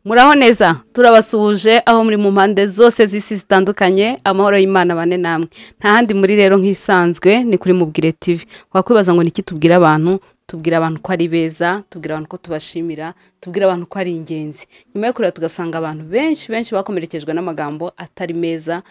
Muraho neza turabasuhuje aho muri mu mpande zose z'isi zitandukanye amahoro y'Imana bane namwe nta handi muri rero nk'ibisanzwe ni kuri Mubwire TV wakwibaza ngo niki tubwira abantu tubwira abantu ko ari beza tubwira abantu ko tubashimira tubwira abantu ko ari ingenzi nyuma yo kureba tugasanga abantu benshi bakomerekejwe n'amagambo atari meza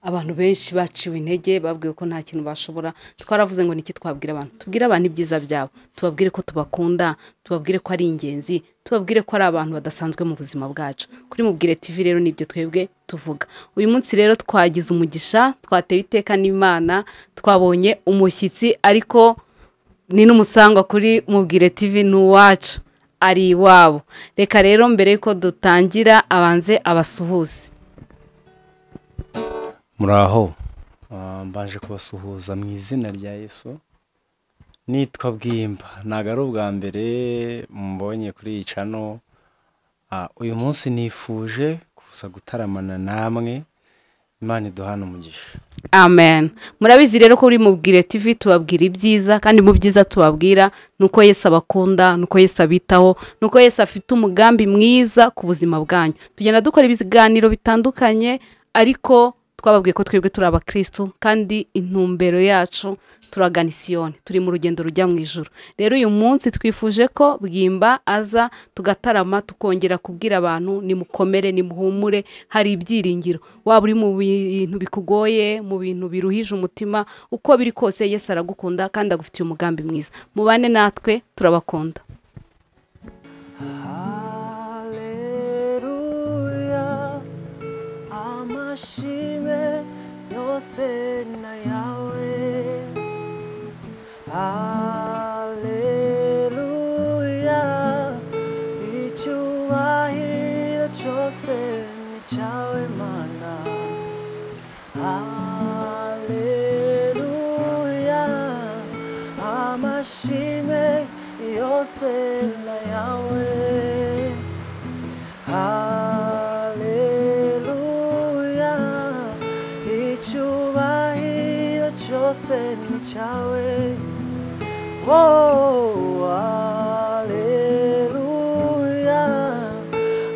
abantu benshi baciwe intege babwiye ko nta kintu bashobora twaravuze ngo niki twabwira abantu tubwira abantu ibyiza byabo tubabwire ko tubakunda tubabwire ko ari ingenzi tubabwire ko ari abantu badasanzwe mu buzima bwacu kuri Mubwire TV rero nibyo twebwe tuvuga uyu munsi rero twagize umugisha twatewe iteka n'Imana twabonye umushyitsi ariko ni n'umusangwa kuri Mubwire TV n'uwacu ari iwabo reka rero mbere yuko dutangira abanze abasuhuze Muraho mbanje kubasuhuza mu izina rya Yesu nitwa Bwimba ntago ari ubwa mbere mbonye kuri iyi channel uyu munsi nifuje kuza gutaramana namwe Imana iduhana umugisha Amen murabizi rero ko uri Mubwire TV tubabwira ibyiza kandi mu byiza tubabwira nuko Yesu abakunda nuko Yesu abitaho nuko Yesu afite umugambi mwiza ku buzima bwanyu tugenda dukora ibiganiro bitandukanye ariko twababwiye ko twebwe turi abakristo kandi intumbero yacu turagana Siyoni turi mu rugendo rujya mu ijuru rero uyu munsi twifuje ko Bwimba aza tugatarama tukongera kubwira abantu nimukomere nimuhumure hari ibyiringiro waba uri mu bintu bikugoye mu bintu biruhije umutima uko biri kose Yesu aragukunda kandi agufitiye umugambi mwiza mubane natwe turabakunda Amashime yose na yawe Haleluya icyubahiro cyose ni cyawe Mana Haleluya amashime yose na yawe cyose ni cyawe oh haleluya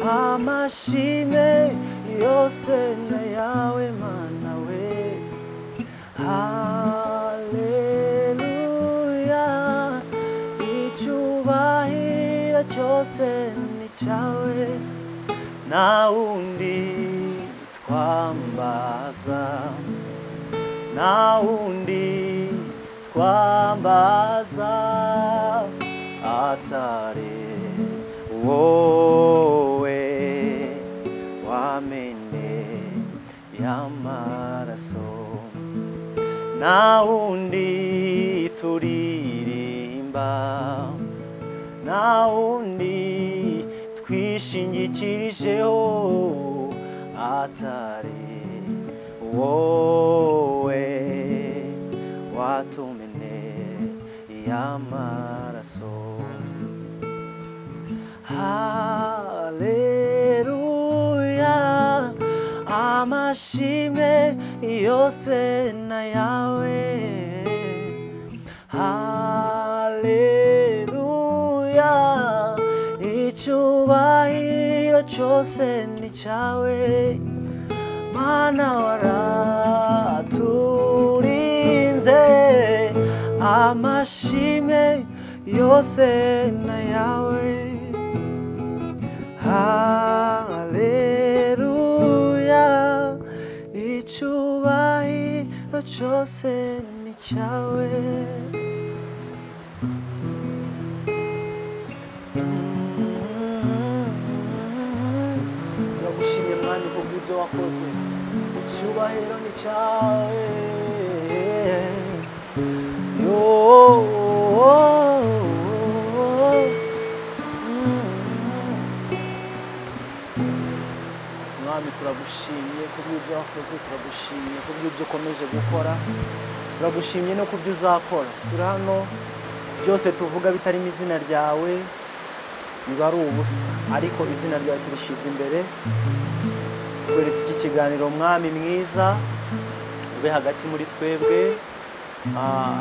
amashime yose na yawe Mana we haleluya icyubahiro cyose ni cyawe na wundi twambaza na wundi twambaza atari wowe wamene y'amaraso na wundi turirimba na wundi twishingikirijeho atari wowe watumene y'amaraso Haleluya amashime yose na yawe Haleluya icyubahiro cyose ni cyawe Mana waraturinze amashime yose na yawe Haleluya icyubahiro cyose ni cyawe turagushimye Mwami kubw'ibyo wakoze icyubahiro ni cyawe Mwami turagushimye kubw'ibyo wakoze turagushimye kubw'ibyo ukomeje gukora turagushimye no kubyo uzakora turi hano byose tuvuga bitarimo izina ryawe biba ari ubusa ariko izina ryawe turishize imbere tweretse iki kiganiro Mwami mwiza ube hagati muri twebwe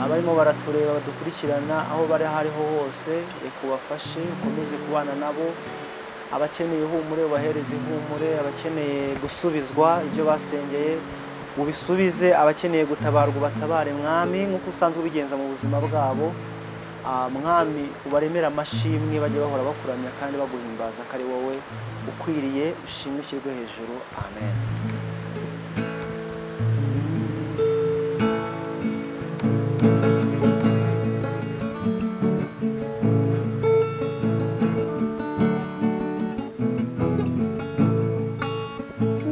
abarimo baratureba badukurikirana aho bari hariho hose reka ubafashe ukomeze kubana nabo abakeneye ihumure ubahereza ihumure, abakeneye gusubizwa ibyo basengeye ubisubize, abakeneye gutabarwa ubatabare mwami nk'uko usanzwe ubigenza mu buzima bwabo. Mwami ubaremera amashimwe bajye bahora bakuramya kandi baguhimbaza ko ari wowe ukwiriye ushimwe ushyirwe hejuru. Amen.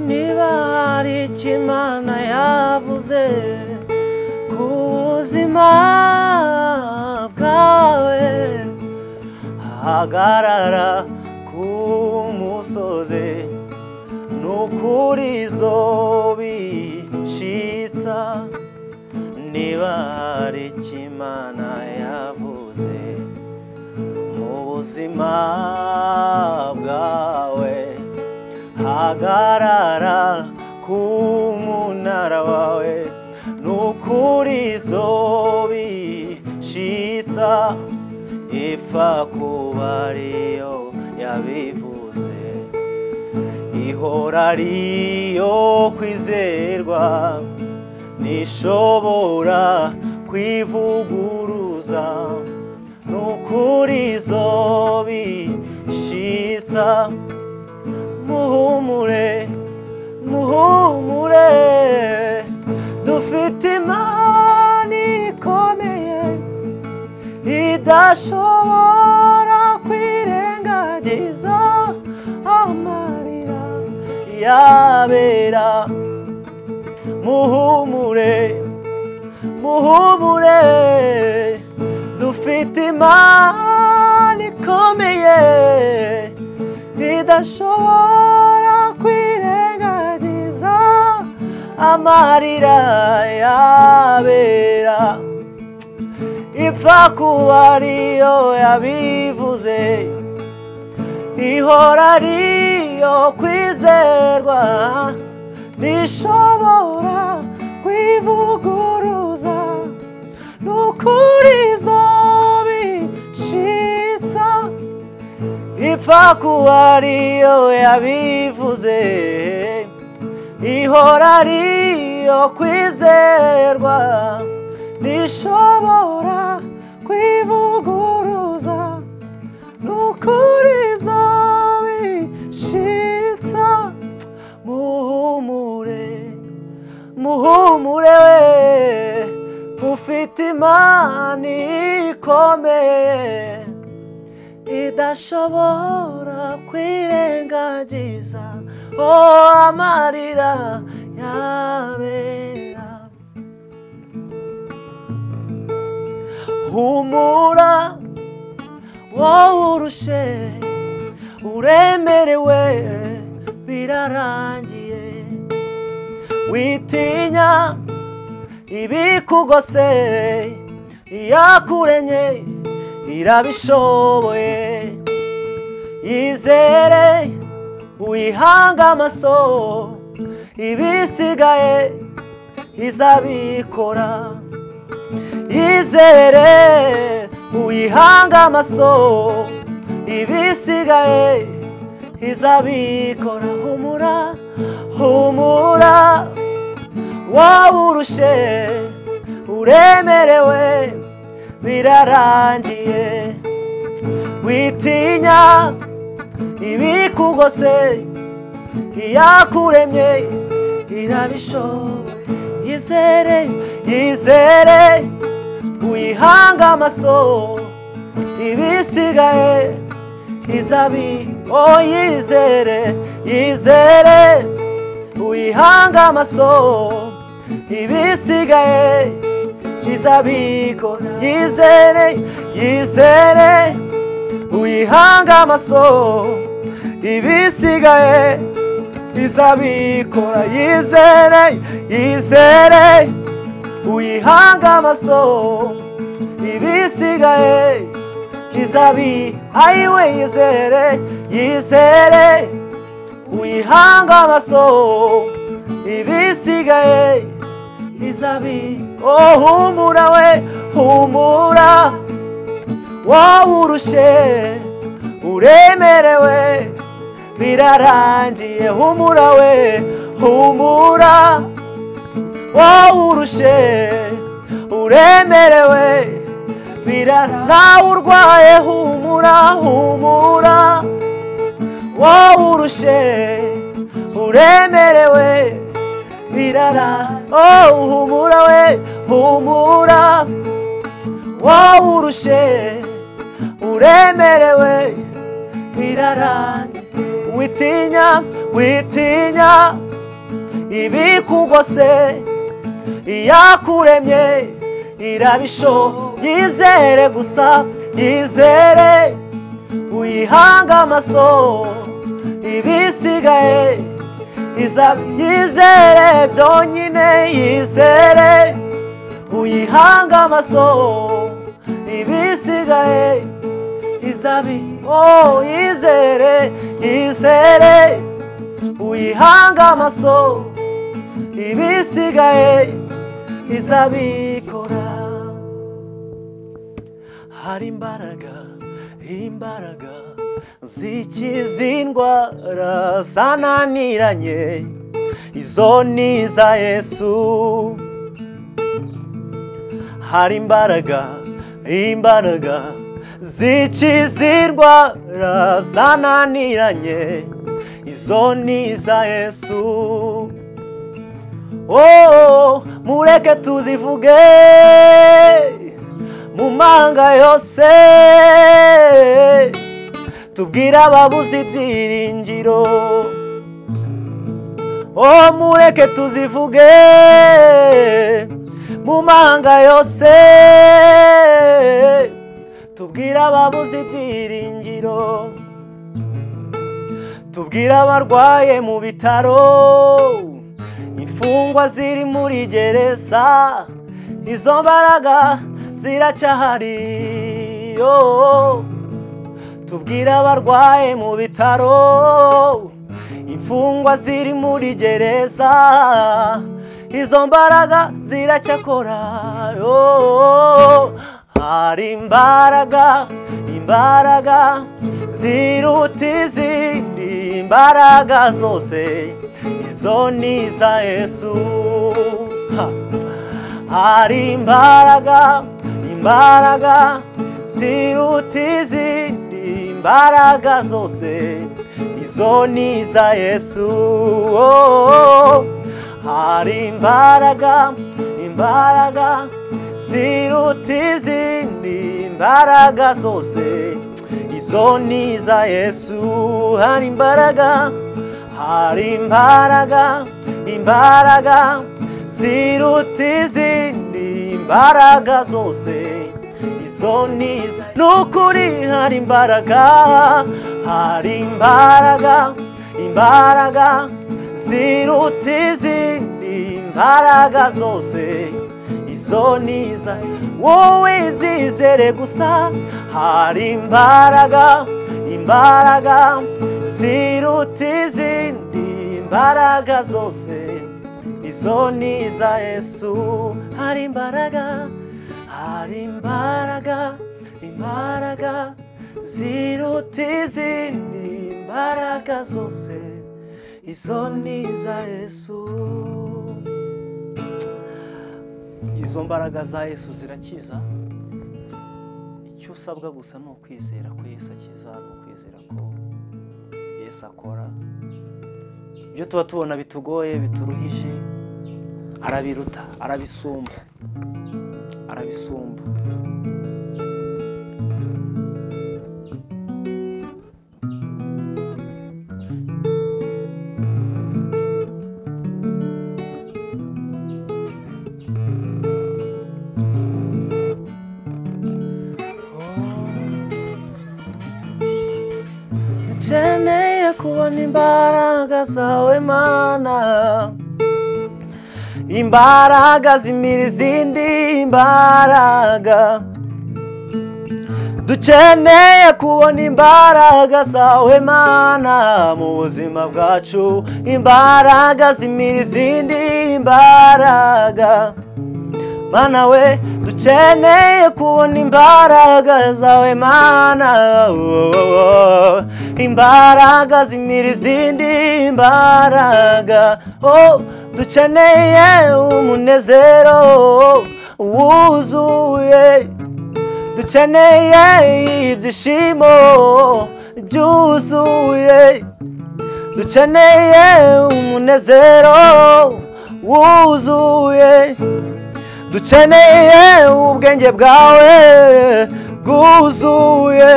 Niba hari icyo Imana yavuze ku buzima bwawe, hagarara ku musozi n'ukuri izobishitsa. Niba hari icyo Imana yavuze mu buzima bwawe, hagarara ku munara wawe n'ukuri izobishitsa. Ipfa kuba ariyo yabivuze, ihora ariyo kwizerwa, ntishobora kwivuguruza. n'ukuri izobishitsa. Muhumure, muhumure, dufite Imana ikomeye idashobora kwirengagiza amarira yabera. Muhumure, muhumure, dufite Imana ikomeye idashobora kwirengagiza amarira yabera. Ipfa kuba ariyo yabivuze, ihora ariyo kwizerwa, ntishobora kwivuguruza. N'ukuri izobishitsa. Ipfa kuba ariyo yabivuze, ihora ariyo kwizerwa, ntishobora kwivuguruza. N'ukuri izobishitsa. Muhumure, muhumure, ufite Imana ikomeye idashobora kwirengagiza amarira yabera. Humura wowe urushe uremerewe, birarangiye. Witinya ibikugose, iyakuremye irabishoboye. Yizere uyihanga amaso, ibisigaye izabikora. Yizere uyihanga amaso, ibisigaye izabikora. Humura, humura, wowe urushe uremerewe, birarangiye. Witinya ibikugose, iyakuremye irabishoboye. Yizere, yizere uyihanga amaso, ibisigaye izabikora. Yizere, yizere uyihanga amaso, ibisigaye izabikora. Yizere, yizere uyihanga amaso, ibisigaye izabikora. Yizere, yizere uyihanga amaso, ibisigaye izabikora. Ayiwe yizere, yizere uyihanga amaso, ibisigaye izabikora. Humura we, humura, wowe urushe uremerewe, birarangiye humura we humura wawurushe uremerewe nawe urwaye humura humura wawurushe uremerewe oh humura we humura wawurushe uremerewe birarangiye witinya witinya ibikugose iyakuremye irabishoboye yizere gusa yizere uyihanga amaso ibisigaye yizere byonyine yizere uyihanga amaso ibisigaye oh yizere yizere uyihanga amaso ibisigaye izabikora hari imbaraga zikiza indwara zananiranye izo ni iza Yesu hari imbaraga zikiza indwara zananiranye izo ni iza Yesu oh mureke tuzivuge mu mahanga yose tubwira ababuze ibyiringiro oh mureke tuzivuge mu mahanga yose tubwira ababuze ibyiringiro tubwira abarwaye mu bitaro imfungwa ziri muri gereza izo mbaraga ziracyahari oh tubwira abarwaye mu bitaro imfungwa ziri muri gereza izo mbaraga ziracyakora oh hari imbaraga ziruta izindi imbaraga zose izo ni iza Yesu hari imbaraga ziruta izindi imbaraga zose izo ni iza Yesu oh hari imbaraga ziruta izindi imbaraga zose izo ni iza Yesu hari imbaraga ziruta izindi imbaraga zose izo ni iza nukuri hari imbaraga ziruta izindi imbaraga zose izo ni iza wowe zizere gusa hari imbaraga ziruta izindi imbaraga zose izo ni iza Yesu hari imbaraga ziruta izindi imbaraga zose izo ni iza Yesu izo mbaraga za Yesu zirakiza icyo usabwa gusa ni ukwizera ko Yesu akiza no kwizera ko Yesu akora ibyo tuba tubona bitugoye bituruhije arabiruta arabisumba dukeneye kubona imbaraga zawe Mana imbaraga zimira izindi imbaraga dukeneye kubona imbaraga zawe Mana mu buzima bwacu imbaraga zimira izindi imbaraga mana we dukeneye kubona imbaraga zawe mana imbaraga zimira izindi imbaraga dukeneye umunezero wuzuye dukeneye ibyishimo byuzuye dukeneye umunezero wuzuye dukeneye ubwenge bwawe bwuzuye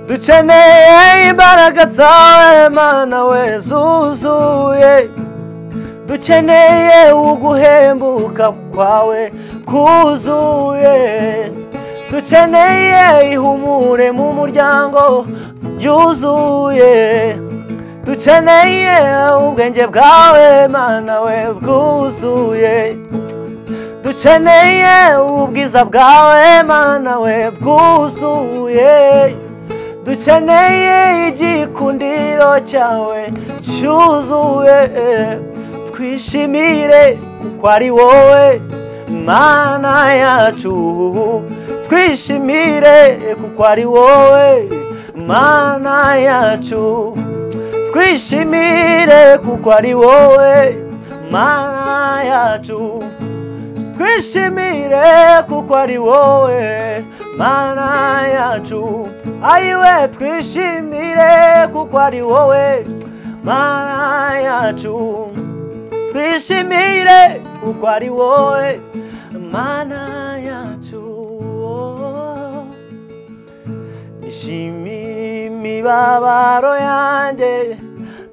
dukeneye imbaraga zawe mana we zuzuye dukeneye uguhembuka kwawe kuzuye dukeneye ihumure mu muryango yuzuye dukeneye ubwenge bwawe mana we bwuzuye dukeneye ubwiza bwawe mana we bwuzuye dukeneye igikundiro cyawe cyuzuye twishimire kuko ari wowe mana yacu twishimire kuko ari wowe mana yacu twishimire kuko ari wowe mana yacu twishimire kuko ari wowe mana yacu ayiwe twishimire kuko ari wowe mana yacu twishimire kuko ari wowe mana yacu nishimiye imibabaro yanjye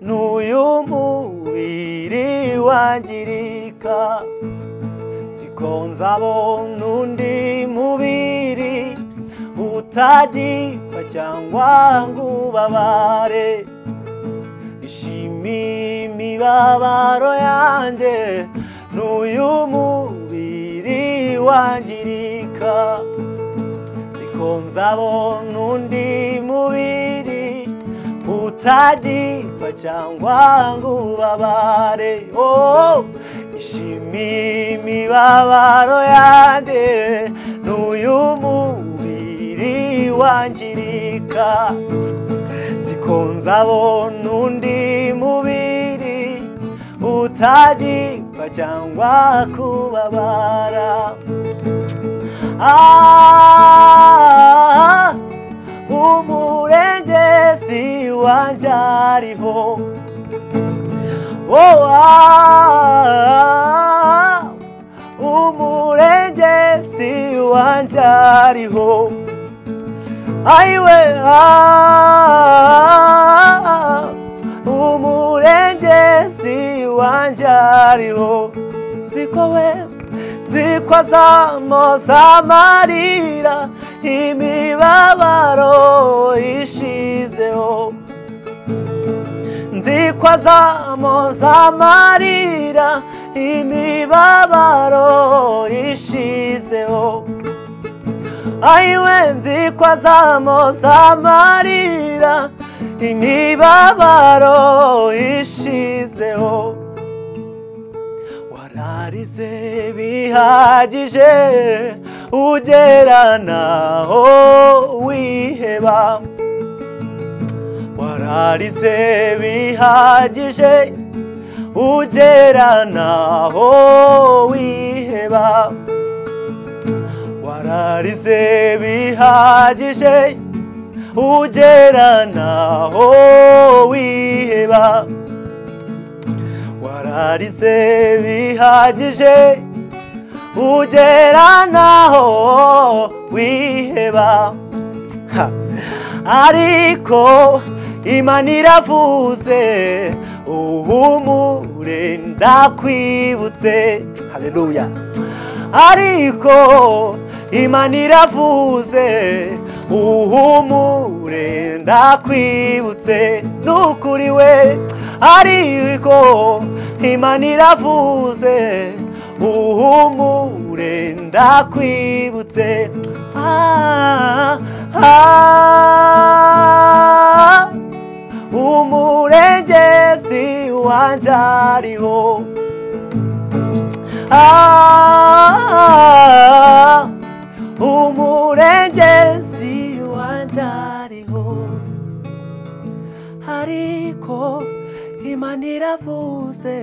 n'uyu mubiri wangirika ziko nzabona undi mubiri utagipfa cyangwa ngo ubabare nishimiye imibabaro yanjye n'uyu mubiri wangirika ziko nzabona undi mubiri utagipfa cyangwa ngo ubabare nishimiye imibabaro yanjye n'uyu mubiri wangirika ziko nzabona undi mubiri utagipfa cyangwa kubabara umurengezi wanjye ariho umurengezi wanjye ariho ayiwe umurengezi wanjye ariho nziko azamoza amarira imibabaro ishizeho nziko azamoza amarira imibabaro ishizeho ayiwe nziko azamoza amarira imibabaro ishizeho wararize bihagije ugera naho wiheba wararize bihagije ugera naho wiheba wararize bihagije ugera naho wiheba wararize bihagije ugera naho wiheba ariko Imana iravuze uhumure ndakwibutse haleluya ariko Imana iravuze uhumure ndakwibutse nukuri we ariko Imana iravuze uhumure ndakwibutse umurengezi wanjye ariho Imana iravuze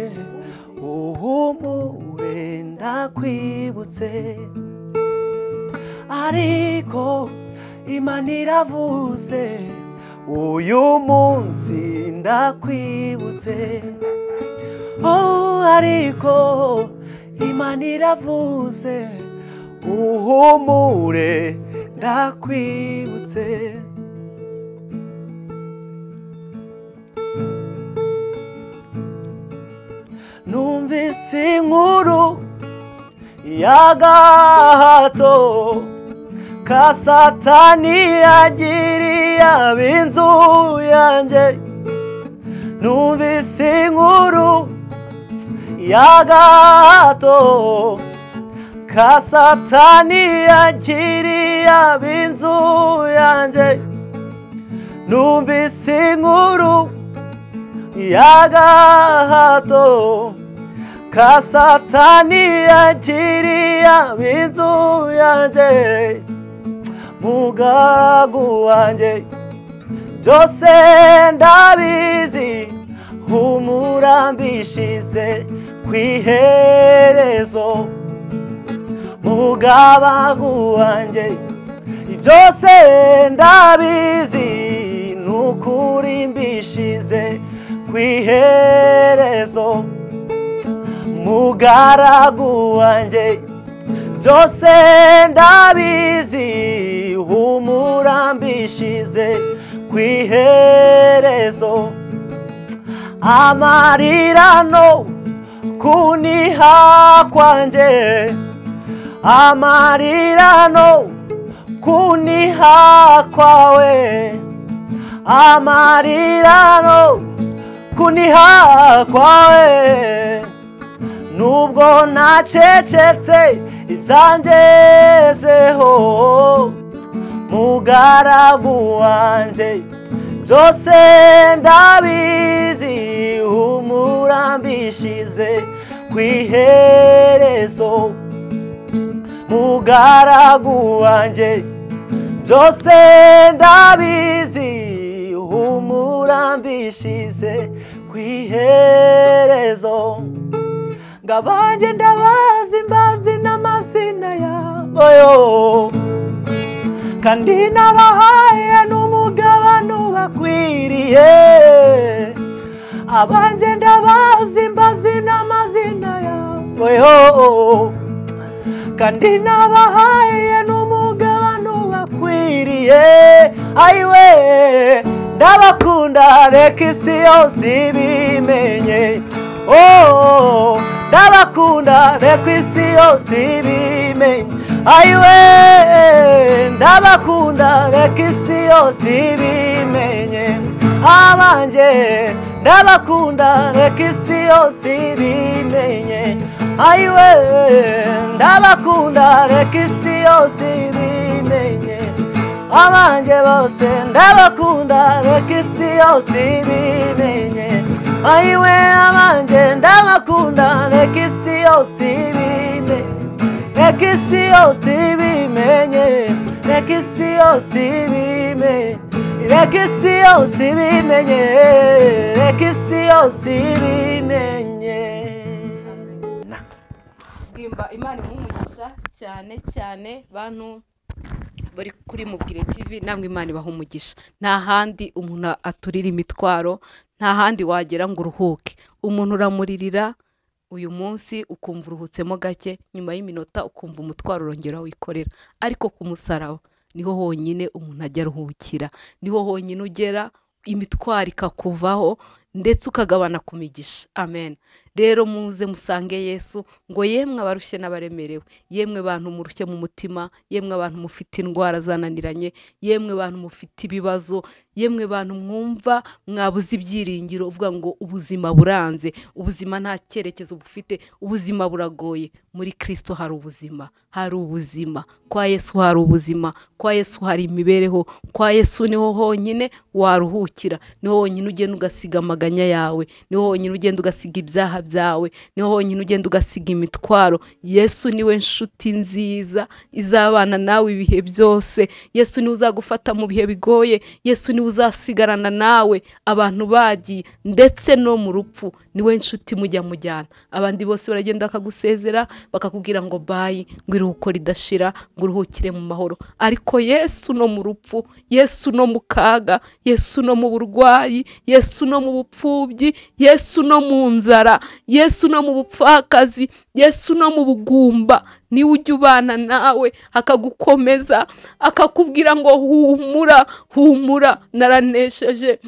uhumure ndakwibutse ariko Imana iravuze uyu munsi ndakwibutse ariko Imana iravuze uhumure ndakwibutse numvise inkuru y'agahato ka Satani yagiriye ab'inzu yanjye numvise inkuru y'agahato ka Satani yagiriye ab'inzu yanjye numvise inkuru y'agahato ka Satani yagiriye ab'inzu yanjye mugaragu wanjye byose ndabizi humura mbishize kw'iherezo mugaragu wanjye byose ndabizi nukuri mbishize kw'iherezo mugaragu wanjye byose ndabizi humura mbishize kw'iherezo amarirano kuniha kwanjye amarirano kuniha kwawe amarirano kuniha kwawe nubwo nacecetse ibyangezeho mugaragu wanje byose ndabizi humura mbishize kw'iherezo mugaragu wanje byose ndabizi humura mbishize kw'iherezo ngabanje ndabazi mbazi n'amazina yaboyo kandi nabahaye n'umugabano bakwiriye abanje ndabazi mbazi n'amazina yaboyo kandi nabahaye n'umugabano bakwiriye ayiwe ndabakunda reka isi yose ibimenye ndabakunda reka isi yose ibimenye ayiwe ndabakunda reka isi yose ibimenye abanje ndabakunda reka isi yose ibimenye ayiwe ndabakunda reka isi yose ibimenye abanje bose ndabakunda reka isi yose ibimenye ayiwe abanje ndabakunda reka isi yose ibimenye reka isi yose ibimenye reka isi yose ibimenye reka isi yose ibimenye reka isi yose ibimenye bwimba Imana ihumugisha cyane cyane bantu bari kuri Mubwire TV namwe Imana ibahumugisha nta handi umuntu aturira imitwaro nta handi wagera ngo uruhuke umuntu uramuririra uyu munsi ukumva uruhutsemo gake nyuma y'iminota ukumva umutwaro urongera wikorera ariko ku musaraba niho honyine umuntu ajya aruhukira niho honyine ugera imitwaro ikakuvaho ndetse ukagabana ku migisha amen rero muze musange Yesu ngo yemwe abarushye n'abaremerewe yemwe bantu murushye mu mutima yemwe abantu mufite indwara zananiranye yemwe bantu mufite ibibazo yemwe bantu mwumva mwabuze ibyiringiro uvuga ngo ubuzima buranze ubuzima nta cyerekezo bufite ubuzima buragoye muri Kristo hari ubuzima kwa Yesu hari ubuzima kwa Yesu hari imibereho kwa Yesu niho honyine waruhukira niho honyine ugenda ugasiga amaganya yawe niho honyine ugenda ugasiga ibyaha byawe, niho honyine ugenda ugasiga imitwaro. Yesu niwe nshuti nziza izabana nawe ibihe byose. Yesu niwe uzagufata mu bihe bigoye. Yesu niwe uzasigarana nawe abantu bagiye ndetse no mu rupfu. Niwe nshuti mujya mujyana. Abandi bose baragenda bakagusezera bakakubwira ngo bayi, ngo iruhuko ridashira, ngo uruhukire mu mahoro. Ariko Yesu no mu rupfu, Yesu no mu kaga, Yesu no mu burwayi, Yesu no mu bupfubyi, Yesu no mu nzara, Yesu no mu bupfakazi, Yesu no mu bugumba, niwe ujya ubana nawe akagukomeza akakubwira ngo humura, humura, naranesheje.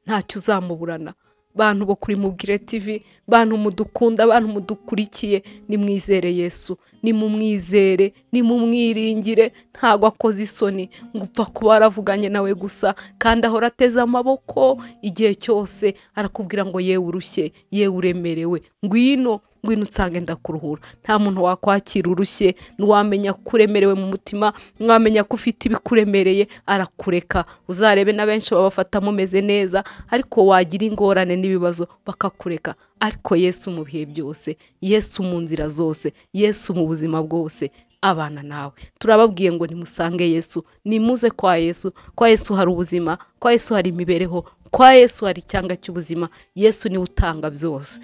Ntacyo uzamuburana. Bantu bo kuri Mubwire TV, bantu mudukunda, bantu mudukurikiye, nimwizere Yesu, nimumwizere, nimumwiringire. Ntago akoze isoni ngo upfa kuba aravuganye nawe gusa, kandi ahora ateze amaboko igihe cyose arakubwira ngo yewe urushye, yewe uremerewe, ngwino utsange ndakuruhura. Nta muntu wakwakira urushye, ntiwamenya ko uremerewe mu mutima, ntiwamenya ko ufite ibikuremereye, arakureka. Uzarebe na benshi babafata mumeze neza, ariko wagira ingorane n'ibibazo bakakureka. Ariko Yesu mu bihe byose, Yesu mu nzira zose, Yesu mu buzima bwose abana nawe. Turababwiye ngo nimusange Yesu, nimuze kwa Yesu. Kwa Yesu hari ubuzima, kwa Yesu hari imibereho, kwa Yesu hari icyanga cy'ubuzima. Yesu niwe utanga byose.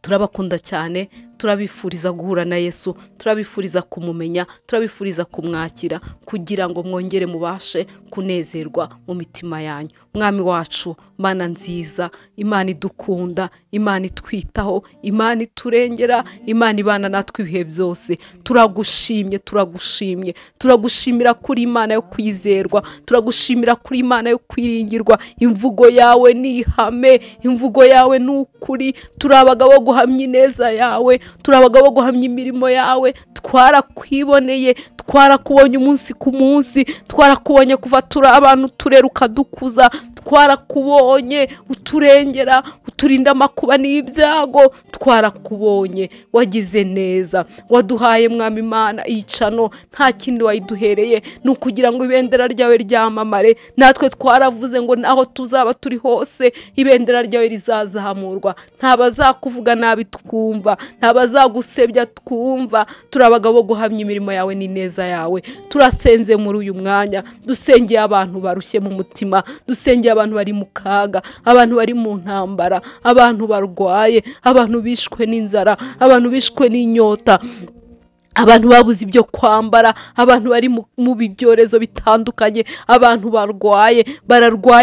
Turabakunda cyane, turabifuriza guhura na Yesu, turabifuriza kumumenya, turabifuriza kumwakira, kugira ngo mwongere mubashe kunezerwa mu mitima yanyu. Mwami wacu, Mana nziza, Imana idukunda, Imana itwitaho, Imana iturengera, Imana ibana natwe ibihe byose. Turagushimye, turagushimye, turagushimira kuri Imana yo kwizerwa, turagushimira kuri Imana yo kwiringirwa. Imvugo yawe ni ihame, imvugo yawe ni ukuri. Turabagabo guhamya ineza yawe, turabagabo guhamya imirimo yawe. Twarakwiboneye, twarakubonye umunsi ku munsi, twarakubonye kuva turi abantu turera ukadukuza, twarakubonye uturengera, uturinda amakuba n'ibyago. Twarakubonye, wagize neza, waduhaye Mwami Imana iyicano, nta kindi wayiduhereye, ni ukugira ngo ibendera ryawe ryamamare. Natwe twaravuze ngo naho tuzaba turi hose ibendera ryawe rizazamurwa. Nta bazakuvuga nabi twumva, nta bazagusebya twumva. Turabagabo guhamya imirimo yawe n'ineza yawe. Turasenze muri uyu mwanya, dusengeye abantu barushye mu mutima, dusengeye abantu bari mu kaga, abantu bari mu ntambara, abantu barwaye, abantu bishwe n'inzara, abantu bishwe n'inyota, abantu babuze ibyo kwambara, abantu bari mu bibyorezo bitandukanye, abantu barwaye,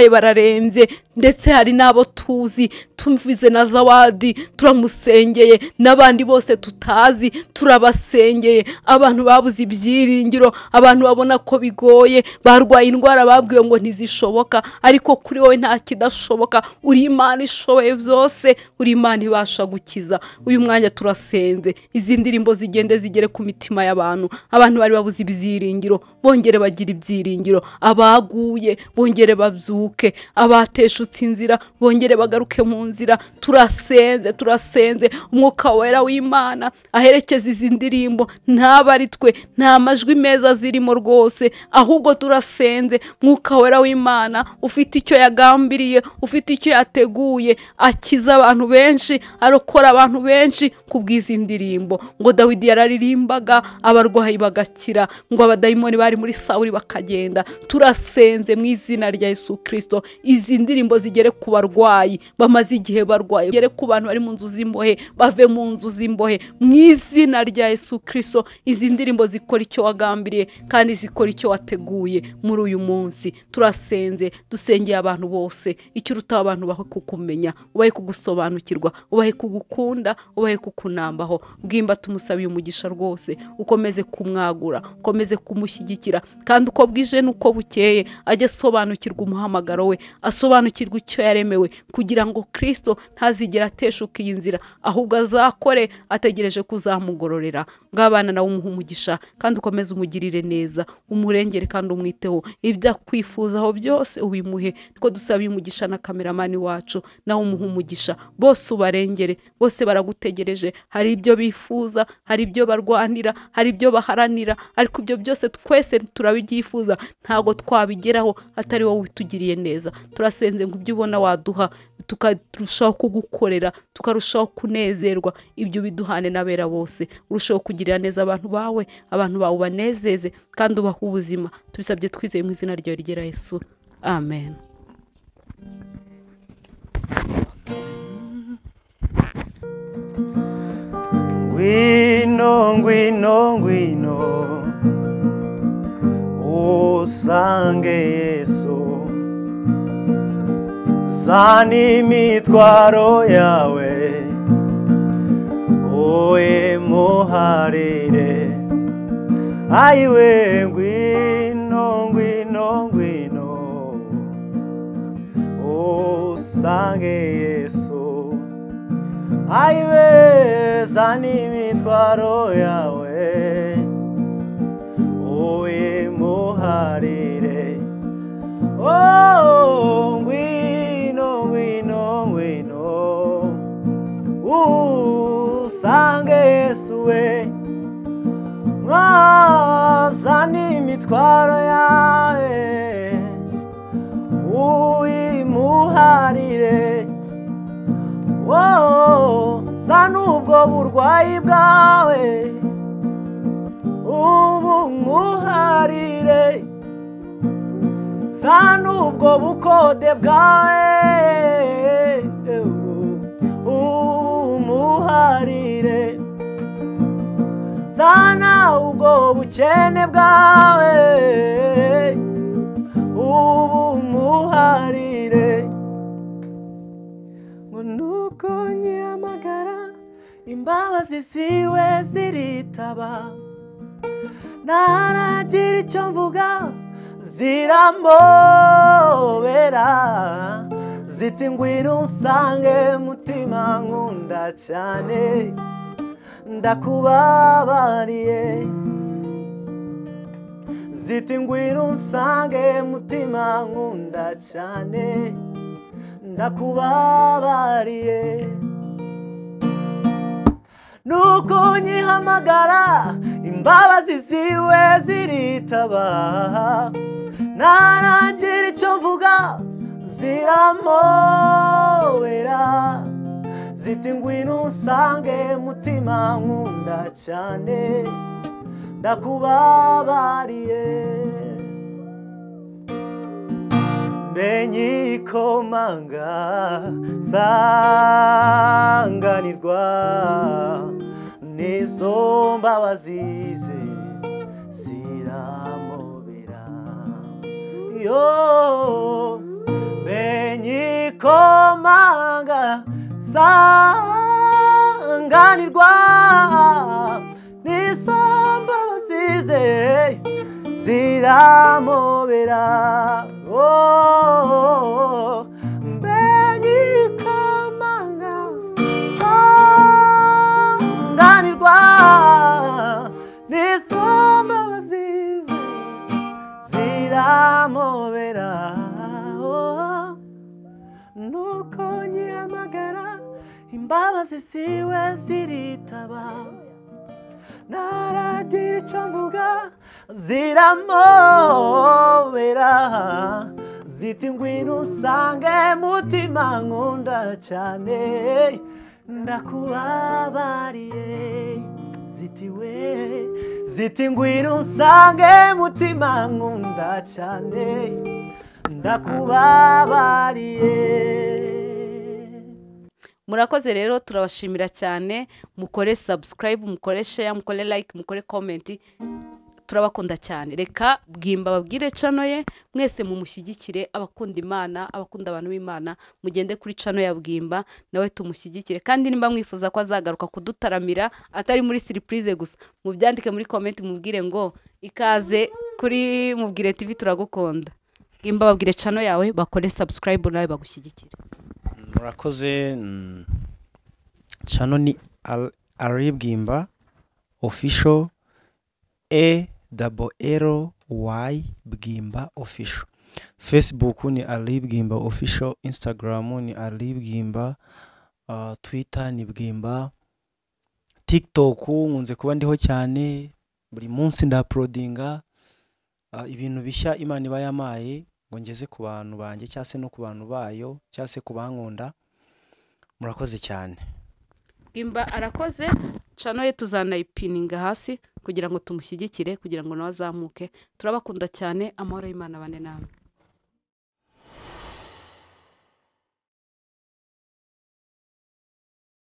bararembye, ndetse hari n'abo tuzi. Tumvize na Zawadi, turamusengeye, n'abandi bose tutazi turabasengeye. Abantu babuze ibyiringiro, abantu babona ko bigoye, barwaye indwara babwiwe ngo ntizishoboka, ariko kuri wowe nta kidashoboka. Uri Imana ishoboye byose, uri Imana ibasha gukiza. Uyu mwanya turasenze, izi ndirimbo zigende zigere ku mitima y'abantu. Abantu bari babuze ibyiringiro bongere bagira ibyiringiro, abaguye bongere babyuke, abateshutse inzira bongere bagaruke mu nzira. Turasenze Umwuka wera w'Imana aherekeza izi ndirimbo. Ntaba ari twe, nta majwi meza zirimo rwose, ahubwo turasenze Mwuka wera w'Imana ufite icyo yagambiriye, ufite icyo yateguye, akiza abantu benshi, arokora abantu benshi kubw'izi ndirimbo. Ngo Dawidi yararirimbaga abarwayi bagakira, ngo abadayimoni bari muri Sawuli bakagenda. Turasenze mu izina rya Yesu Kristo, izi ndirimbo zigere ku barwayi bamaze igihe barwaye, zigere ku bantu bari mu nzu z'imbohe bave mu nzu z'imbohe mu izina rya Yesu Kristo. Izi ndirimbo zikora icyo wagambiriye kandi zikora icyo wateguye muri uyu munsi. Turasenze, dusengeye abantu bose, icyo uruta abantu bahe kukumenya, ubahe kugusobanukirwa, ubahe kugukunda, ubahe kukunambaho. Bwimba tumusabiye umugisha rwose, ukomeze kumwagura, ukomeze kumushyigikira, kandi uko bwije n'uko bukeye ajye asobanukirwa umuhamagaro we, asobanukirwa icyo yaremewe, kugira ngo Kristo ntazigera ateshuka iyi nzira, ahubwo azakore ategereje kuzamugororera. Ngabana nawe umuha umugisha, kandi ukomeze umugirire neza, umurengere kandi umwiteho, ibyo akwifuzaho byose ubimuhe. Niko dusabiye umugisha na kameramani wacu, nawe umuha umugisha. Bose ubarengere, bose baragutegereje, hari ibyo bifuza, hari ibyo barwanira, hari ibyo baharanira, ariko ibyo byose twese turabibyifuza, ntago twabigeraho atari wowe utugiriye neza. Turasenze ngo ibyo ubona waduha tukarushaho kugukorera, tukarushaho kunezerwa, ibyo biduhane n'abera bose, urushaho kugirira neza abantu bawe banezeze kandi ubahe ubuzima, tubisabye twizeye mu izina ryawe rigera Yesu, amen. Ngwino, ngwino, ngwino, usange Yesu, zana imitwaro yawe, wowe muharire, ayiwe ngwino, ngwino, ngwino, usange Yesu, ayiwe zana imitwaro yawe, wowe muharire, oh ngwino, ngwino, ngwino, usange Yesu we, zana imitwaro yawe, wowe muharire, oh zana ubwo burwayi bwawe, ubu muharire, zana ubwo bukode bwawe, ubu muharire, zana ubwo bukene bwawe, ubu muharire, ngo nuko nyihamagara imbabazi ziwe ziritaba, ntaragira icyo mvuga ziramobera, ziti ngwino unsange mutima nkunda cyane, ndakubabariye, ziti ngwino unsange mutima nkunda cyane, ndakubabariye, nuko nyihamagara imbabazi ziwe ziritaba, ntaragira icyo mvuga ziramobera, ziti ngwino unsange mutima nkunda cyane, ndakubabariye, menye ikomanga sanganirwa n'izo mbabazi ze ziramobera, yo menye ikomanga sanganirwa n'izo mbabazi ze ziramobera, oh menye ikomanga sanganirwa n'izo mbabazi ze ziramobera, oh nuko nyihamagara imbabazi ziwe ziritaba, ntaragira icyo mvuga ziramobera, ziti ngwino unsange mutima nkunda cyane, ndakubabariye, ziti ngwino unsange mutima nkunda cyane, ndakubabariye. Murakoze rero, turabashimira cyane, mukore subscribe, mukore share, mukore like, mukore comment, turabakunda cyane. Reka Bwimba babwire channel ye, mwese mumushyigikire, abakunda Imana, abakunda abantu b'Imana, mugende kuri channel ya Bwimba nawe tumushyigikire, kandi nimba mwifuza ko azagaruka kudutaramira atari muri surprise gusa, mubyandike muri comment, mubwire ngo ikaze kuri Mubwire TV, turagukunda. Bwimba babwire channel yawe, bakore subscribe nawe bagushyigikire. Murakoze, channel ni Ali Bwimba official, ALLY Bwimba official. Facebook ni Ali Bwimba official, Instagram ni Ali Bwimba, Twitter ni Bwimba, TikTok nkunze kuba ndiho cyane, buri munsi ndaprodinga ibintu bishya Imana iba yamaye, ngo ngeze ku bantu banjye cyangwa se no ku bantu bayo cyangwa se ku bankunda. Murakoze cyane. Bwimba arakoze, channel ye tuzanayipininga hasi kugira ngo tumushyigikire kugira ngo nawe azamuke. Turabakunda cyane, amahoro y'Imana bane namwe.